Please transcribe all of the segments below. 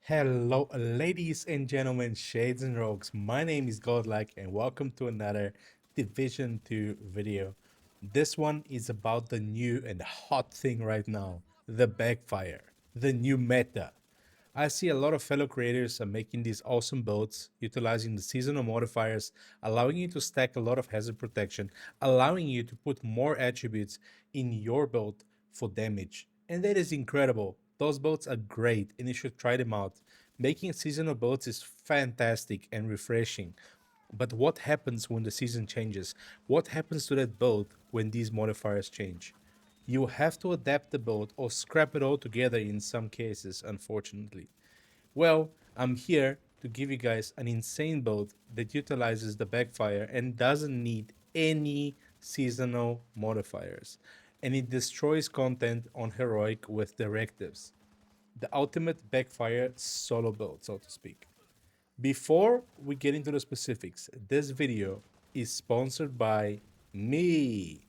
Hello, ladies and gentlemen, shades and rogues. My name is Godlike, and welcome to another Division 2 video. This one is about the new and hot thing right now, the Backfire, the new meta. I see a lot of fellow creators are making these awesome builds, utilizing the seasonal modifiers, allowing you to stack a lot of hazard protection, allowing you to put more attributes in your build for damage. And that is incredible. Those builds are great and you should try them out. Making seasonal builds is fantastic and refreshing. But what happens when the season changes? What happens to that build when these modifiers change? You have to adapt the build or scrap it all together in some cases, unfortunately. Well, I'm here to give you guys an insane build that utilizes the Backfire and doesn't need any seasonal modifiers. And it destroys content on Heroic with directives. The ultimate Backfire solo build, so to speak. Before we get into the specifics, this video is sponsored by me.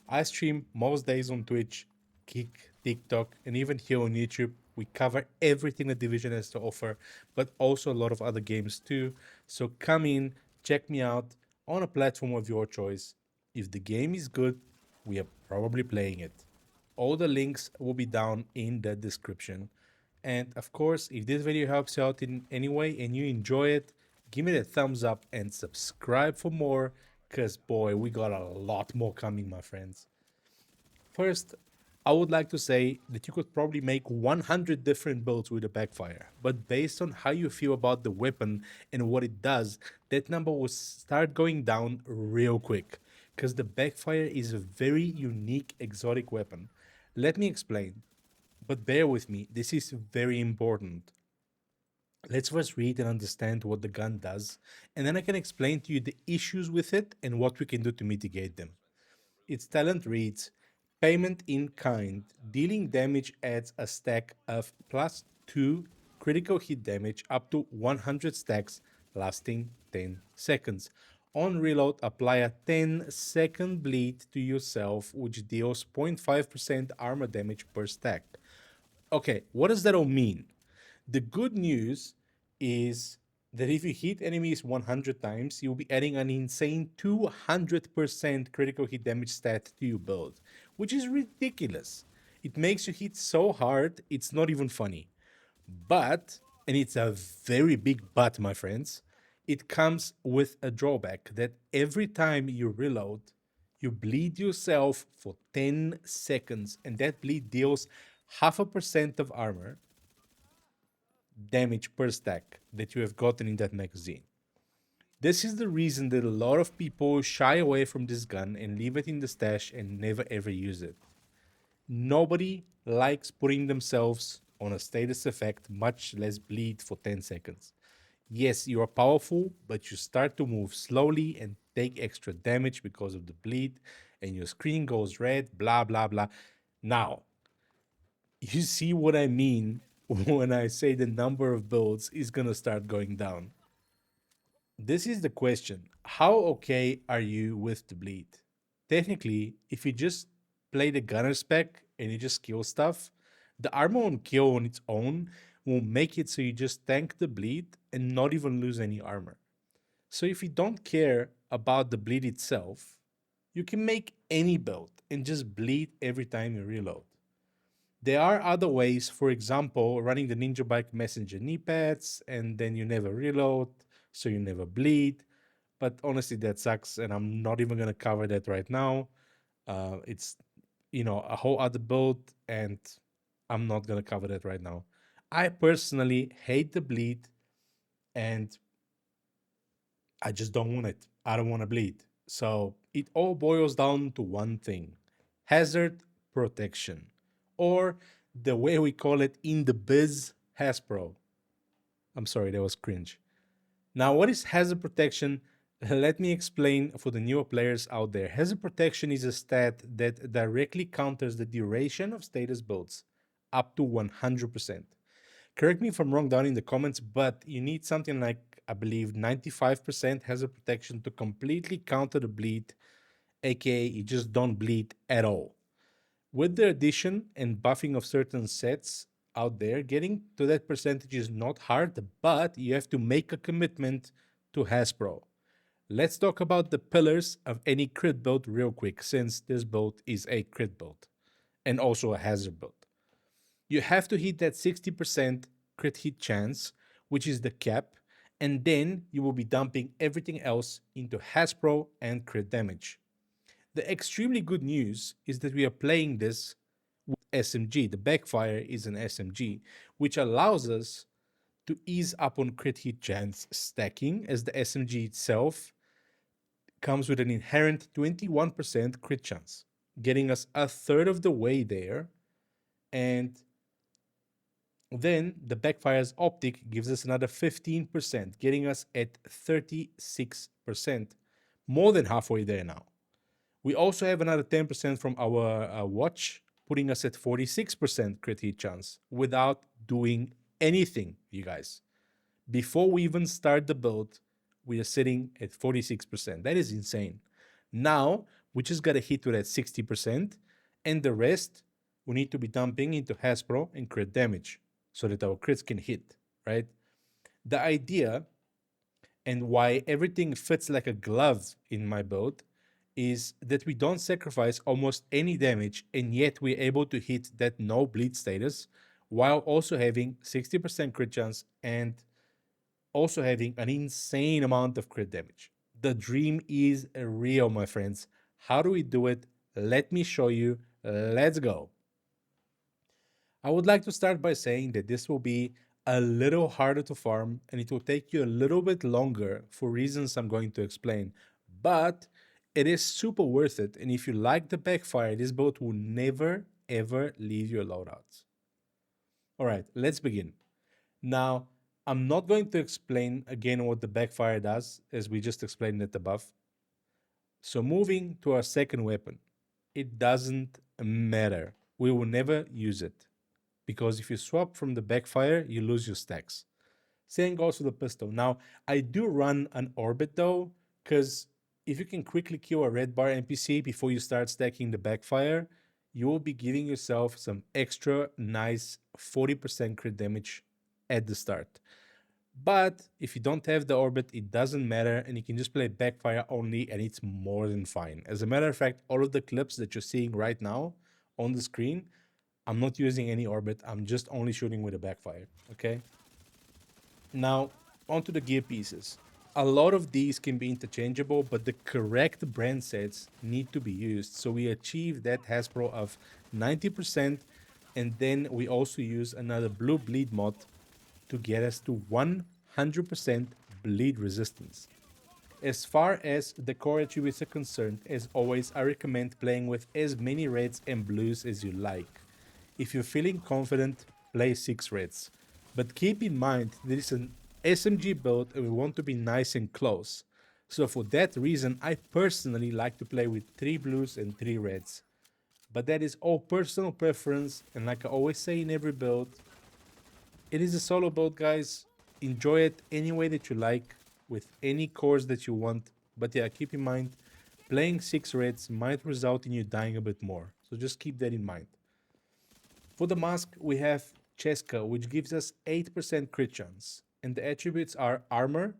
I stream most days on Twitch, Kick, TikTok, and even here on YouTube. We cover everything the Division has to offer, but also a lot of other games too. So come in, check me out on a platform of your choice. If the game is good, we are probably playing it. All the links will be down in the description. And of course, if this video helps you out in any way and you enjoy it, give me a thumbs up and subscribe for more, because boy, we got a lot more coming, my friends. First, I would like to say that you could probably make 100 different builds with a Backfire, but based on how you feel about the weapon and what it does, that number will start going down real quick, because the Backfire is a very unique exotic weapon. Let me explain. But bear with me, this is very important. Let's first read and understand what the gun does, and then I can explain to you the issues with it and what we can do to mitigate them. Its talent reads Payment in kind. Dealing damage adds a stack of plus 2 critical hit damage up to 100 stacks, lasting 10 seconds. On reload, apply a 10-second bleed to yourself, which deals 0.5% armor damage per stack. Okay, what does that all mean? The good news is that if you hit enemies 100 times, you'll be adding an insane 200% critical hit damage stat to your build, which is ridiculous. It makes you hit so hard, it's not even funny. But, and it's a very big but, my friends, it comes with a drawback that every time you reload, you bleed yourself for 10 seconds, and that bleed deals 0.5% of armor damage per stack that you have gotten in that magazine. This is the reason that a lot of people shy away from this gun and leave it in the stash and never ever use it. Nobody likes putting themselves on a status effect, much less bleed for 10 seconds. Yes, you are powerful, but you start to move slowly and take extra damage because of the bleed, and your screen goes red, blah, blah, blah. Now, you see what I mean when I say the number of builds is gonna start going down. This is the question. How okay are you with the bleed? Technically, if you just play the gunner spec and you just kill stuff, the armor on kill on its own will make it so you just tank the bleed and not even lose any armor. So if you don't care about the bleed itself, you can make any build and just bleed every time you reload. There are other ways, for example, running the Ninja Bike Messenger knee pads and then you never reload, so you never bleed. But honestly, that sucks, and I'm not even gonna cover that right now. It's a whole other build, and I'm not gonna cover that right now. I personally hate the bleed, and I just don't want it. I don't want to bleed. So it all boils down to one thing: hazard protection, or the way we call it in the biz, Hasbro. I'm sorry, that was cringe. Now, what is hazard protection? Let me explain for the newer players out there. Hazard protection is a stat that directly counters the duration of status builds up to 100%. Correct me if I'm wrong down in the comments, but you need something like, I believe, 95% hazard protection to completely counter the bleed, aka you just don't bleed at all. With the addition and buffing of certain sets, out there. Getting to that percentage is not hard, but you have to make a commitment to Hasbro. Let's talk about the pillars of any crit build real quick, since this build is a crit build and also a hazard build. You have to hit that 60% crit hit chance, which is the cap, and then you will be dumping everything else into Hasbro and crit damage. The extremely good news is that we are playing this with SMG. The Backfire is an SMG, which allows us to ease up on crit hit chance stacking, as the SMG itself comes with an inherent 21% crit chance, getting us a third of the way there. And then the Backfire's optic gives us another 15%, getting us at 36%, more than halfway there now. We also have another 10% from our watch, putting us at 46% crit hit chance without doing anything, you guys. Before we even start the build, we are sitting at 46%. That is insane. Now, we just got to hit to that 60%, and the rest we need to be dumping into Hasbro and crit damage so that our crits can hit, right? The idea and why everything fits like a glove in my build is that we don't sacrifice almost any damage, and yet we're able to hit that no bleed status while also having 60% crit chance and also having an insane amount of crit damage. The dream is real, my friends. How do we do it? Let me show you. Let's go. I would like to start by saying that this will be a little harder to farm and it will take you a little bit longer for reasons I'm going to explain, but it is super worth it. And if you like the Backfire, this build will never ever leave your loadouts. All right, let's begin. Now, I'm not going to explain again what the Backfire does, as we just explained it above. So moving to our second weapon, it doesn't matter. We will never use it, because if you swap from the Backfire, you lose your stacks. Same goes for the pistol. Now, I do run an orbit though, because if you can quickly kill a red bar NPC before you start stacking the Backfire, you will be giving yourself some extra nice 40% crit damage at the start. But if you don't have the orbit, it doesn't matter, and you can just play Backfire only, and it's more than fine. As a matter of fact, all of the clips that you're seeing right now on the screen, I'm not using any orbit. I'm just only shooting with a Backfire, okay? Now, onto the gear pieces. A lot of these can be interchangeable, but the correct brand sets need to be used. So we achieve that Hasbro of 90%, and then we also use another blue bleed mod to get us to 100% bleed resistance. As far as the core attributes are concerned, as always, I recommend playing with as many reds and blues as you like. If you're feeling confident, play 6 reds. But keep in mind, there is an SMG build and we want to be nice and close. So for that reason, I personally like to play with 3 blues and 3 reds. But that is all personal preference, and like I always say in every build, it is a solo build, guys. Enjoy it any way that you like, with any cores that you want. But yeah, keep in mind, playing 6 reds might result in you dying a bit more. So just keep that in mind. For the mask, we have Cheska, which gives us 8% crit chance. And the attributes are armor,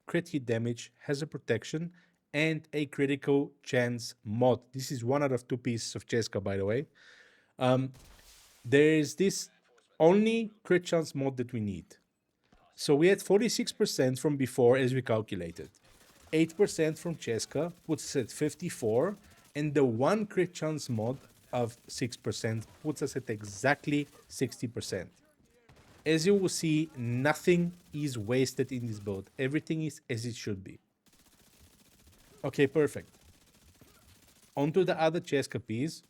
crit hit damage, hazard protection, and a critical chance mod. This is 1 out of 2 pieces of Cheska, by the way. There is this only crit chance mod that we need. So we had 46% from before, as we calculated. 8% from Cheska puts us at 54, and the 1 crit chance mod of 6% puts us at exactly 60%. As you will see, nothing is wasted in this build. Everything is as it should be. Okay, perfect. Onto the other Cheska piece,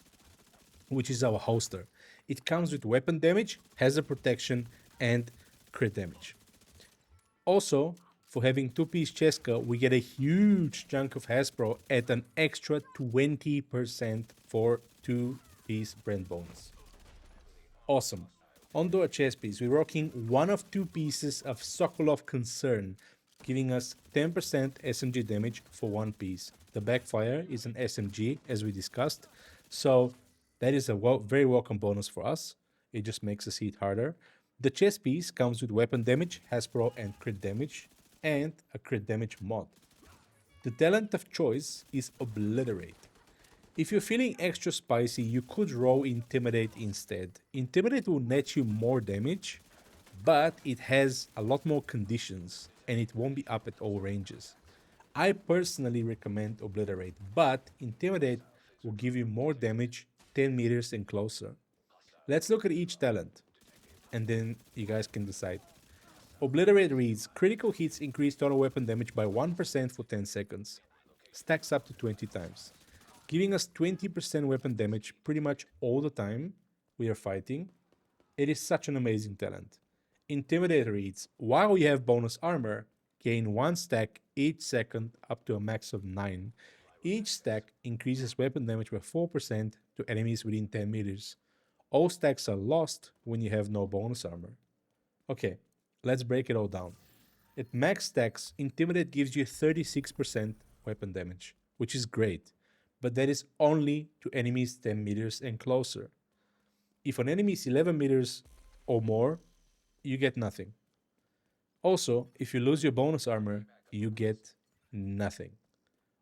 which is our holster. It comes with weapon damage, hazard protection, and crit damage. Also, for having 2-piece Cheska, we get a huge chunk of Hasbro at an extra 20% for 2-piece brand bonus. Awesome. Onto our chest piece, we're rocking 1 of 2 pieces of Sokolov Concern, giving us 10% SMG damage for 1 piece. The Backfire is an SMG, as we discussed, so that is a very welcome bonus for us. It just makes us hit harder. The chest piece comes with weapon damage, Hasbro, and crit damage, and a crit damage mod. The talent of choice is Obliterate. If you're feeling extra spicy, you could roll Intimidate instead. Intimidate will net you more damage, but it has a lot more conditions and it won't be up at all ranges. I personally recommend Obliterate, but Intimidate will give you more damage 10 meters and closer. Let's look at each talent and then you guys can decide. Obliterate reads, critical hits increase total weapon damage by 1% for 10 seconds. Stacks up to 20 times, giving us 20% weapon damage pretty much all the time we are fighting. It is such an amazing talent. Intimidate reads, while you have bonus armor, gain 1 stack each second up to a max of 9. Each stack increases weapon damage by 4% to enemies within 10 meters. All stacks are lost when you have no bonus armor. Okay, let's break it all down. At max stacks, Intimidate gives you 36% weapon damage, which is great, but that is only to enemies 10 meters and closer. If an enemy is 11 meters or more, you get nothing. Also, if you lose your bonus armor, you get nothing.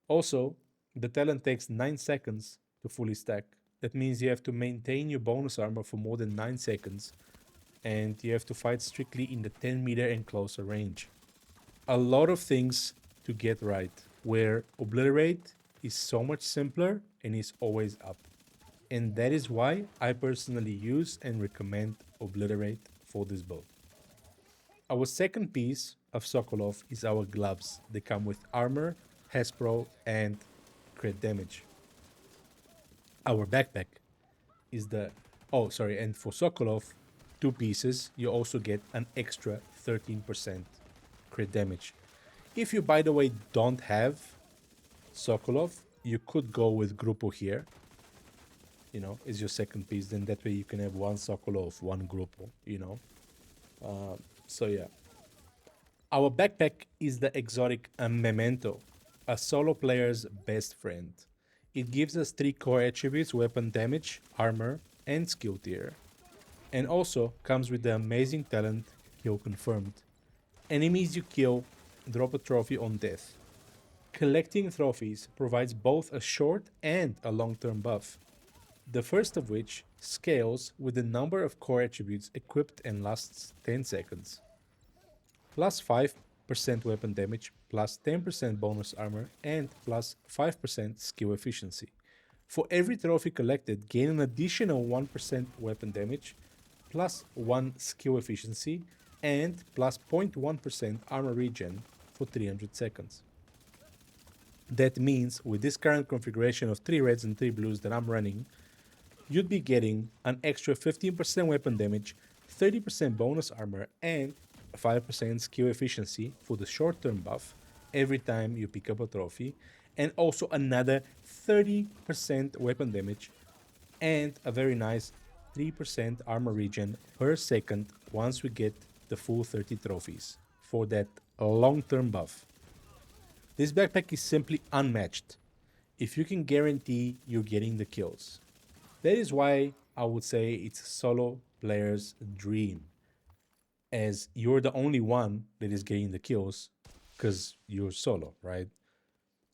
Also, the talent takes 9 seconds to fully stack. That means you have to maintain your bonus armor for more than 9 seconds, and you have to fight strictly in the 10 meter and closer range. A lot of things to get right, where Obliterate is so much simpler and is always up. And that is why I personally use and recommend Obliterate for this build. Our second piece of Sokolov is our gloves. They come with armor, Hespro, and crit damage. Our backpack is the... Oh, sorry, and for Sokolov, 2 pieces, you also get an extra 13% crit damage. If you, by the way, don't have Sokolov, you could go with Grupo here. You know, is your second piece, then that way you can have 1 Sokolov, 1 Grupo, you know. So yeah. Our backpack is the exotic Memento, a solo player's best friend. It gives us 3 core attributes: weapon damage, armor, and skill tier. And also comes with the amazing talent Kill Confirmed. Enemies you kill drop a trophy on death. Collecting trophies provides both a short and a long-term buff. The first of which scales with the number of core attributes equipped and lasts 10 seconds. Plus 5% weapon damage, plus 10% bonus armor, and plus 5% skill efficiency. For every trophy collected, gain an additional 1% weapon damage, plus 1 skill efficiency, and plus 0.1% armor regen for 300 seconds. That means with this current configuration of 3 reds and 3 blues that I'm running, you'd be getting an extra 15% weapon damage, 30% bonus armor, and 5% skill efficiency for the short-term buff every time you pick up a trophy, and also another 30% weapon damage and a very nice 3% armor regen per second once we get the full 30 trophies for that long-term buff. This backpack is simply unmatched if you can guarantee you're getting the kills. That is why I would say it's a solo player's dream, as you're the only one that is getting the kills because you're solo, right?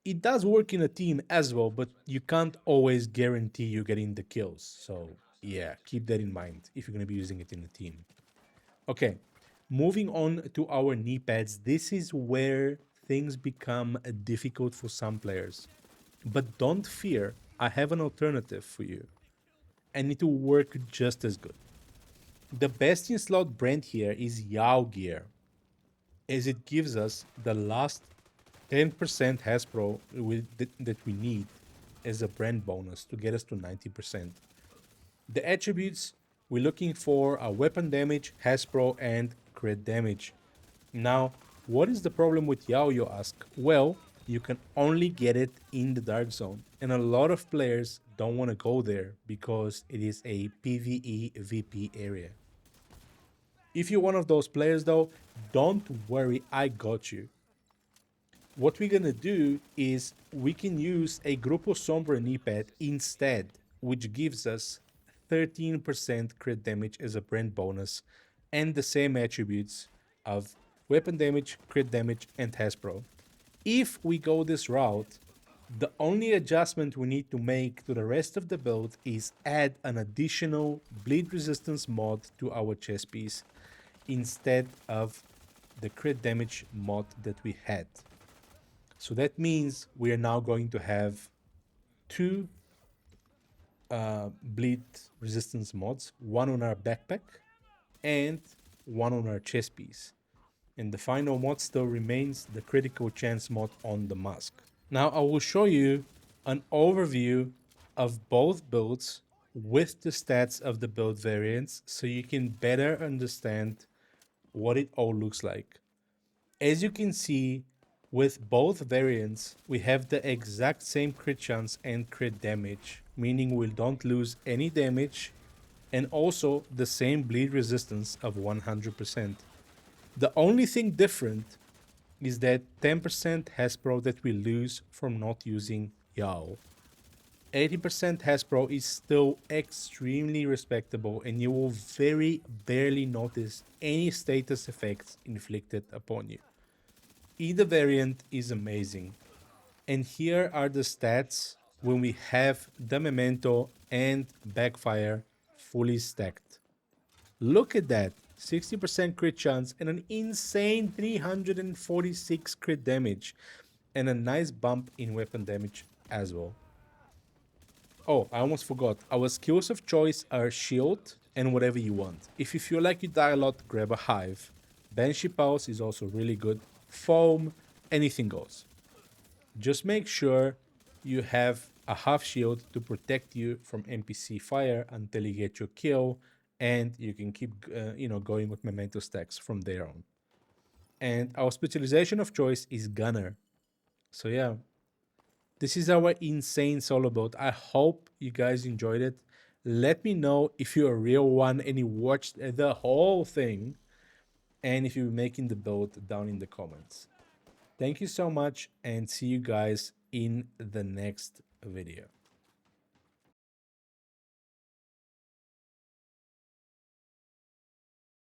It does work in a team as well, but you can't always guarantee you're getting the kills. So yeah, keep that in mind if you're going to be using it in a team. Okay, moving on to our knee pads. This is where things become difficult for some players. But don't fear, I have an alternative for you, and it will work just as good. The best in slot brand here is Yao Gear, as it gives us the last 10% Hasbro that we need as a brand bonus to get us to 90%. The attributes we're looking for are weapon damage, Hasbro, and crit damage. Now, what is the problem with Yao, you ask? Well, you can only get it in the Dark Zone, and a lot of players don't want to go there because it is a PvE VP area. If you're one of those players though, don't worry, I got you. What we're gonna do is we can use a Grupo Sombra knee pad instead, which gives us 13% crit damage as a brand bonus, and the same attributes of weapon damage, crit damage, and Hasbro. If we go this route, the only adjustment we need to make to the rest of the build is add an additional bleed resistance mod to our chest piece instead of the crit damage mod that we had. So that means we are now going to have two bleed resistance mods, one on our backpack and one on our chest piece. And the final mod still remains the critical chance mod on the mask. Now I will show you an overview of both builds with the stats of the build variants so you can better understand what it all looks like. As you can see, with both variants, we have the exact same crit chance and crit damage, meaning we don't lose any damage, and also the same bleed resistance of 100%. The only thing different is that 10% Hasbro that we lose from not using Yao. 80% Hasbro is still extremely respectable, and you will very barely notice any status effects inflicted upon you. Either variant is amazing. And here are the stats when we have the Memento and Backfire fully stacked. Look at that, 60% crit chance and an insane 346 crit damage, and a nice bump in weapon damage as well. Oh, I almost forgot. Our skills of choice are shield and whatever you want. If you feel like you die a lot, grab a hive. Banshee Pulse is also really good. Foam, anything goes. Just make sure you have a half shield to protect you from NPC fire until you get your kill, and you can keep going with memento stacks from there on. And our specialization of choice is gunner. So yeah, this is our insane solo build. I hope you guys enjoyed it. Let me know if you're a real one and you watched the whole thing, and if you're making the build down in the comments. Thank you so much, and see you guys in the next video.